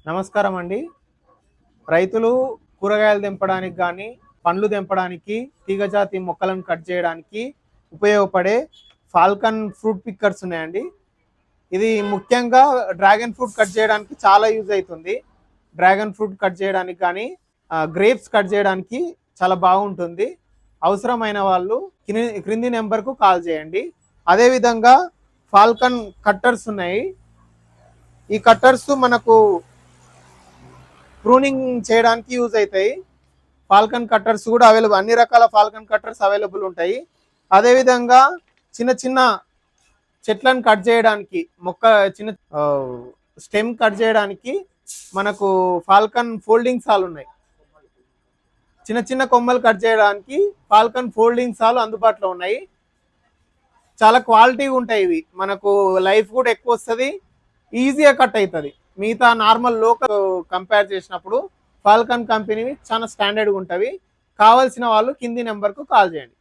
నమస్కారం అండి. రైతులు కూరగాయలు తెంపడానికి కానీ పండ్లు తెంపడానికి తీగజాతి మొక్కలను కట్ చేయడానికి ఉపయోగపడే ఫాల్కన్ ఫ్రూట్ పిక్కర్స్ ఉన్నాయండి. ఇది ముఖ్యంగా డ్రాగన్ ఫ్రూట్ కట్ చేయడానికి చాలా యూజ్ అవుతుంది. డ్రాగన్ ఫ్రూట్ కట్ చేయడానికి కానీ గ్రేప్స్ కట్ చేయడానికి చాలా బాగుంటుంది. అవసరమైన వాళ్ళు క్రింది నెంబర్కు కాల్ చేయండి. అదేవిధంగా ఫాల్కన్ కట్టర్స్ ఉన్నాయి. ఈ కట్టర్స్ మనకు ప్రూనింగ్ చేయడానికి యూజ్ అవుతాయి. ఫాల్కన్ కట్టర్స్ కూడా అవైలబుల్, అన్ని రకాల ఫాల్కన్ కట్టర్స్ అవైలబుల్ ఉంటాయి. అదేవిధంగా చిన్న చిన్న చెట్లను కట్ చేయడానికి, చిన్న స్టెమ్ కట్ చేయడానికి మనకు ఫాల్కన్ ఫోల్డింగ్ సాల్ ఉన్నాయి. చిన్న చిన్న కొమ్మలు కట్ చేయడానికి ఫాల్కన్ ఫోల్డింగ్ సాల్ అందుబాటులో ఉన్నాయి. చాలా క్వాలిటీ ఉంటాయి ఇవి. మనకు లైఫ్ కూడా ఎక్కువ వస్తుంది, ఈజీగా కట్ అవుతుంది. మిగతా నార్మల్ లోకల్ కంపేర్ చేసినప్పుడు ఫాల్కన్ కంపెనీవి చాలా స్టాండర్డ్గా ఉంటవి. కావాల్సిన వాళ్ళు కింది నెంబర్కు కాల్ చేయండి.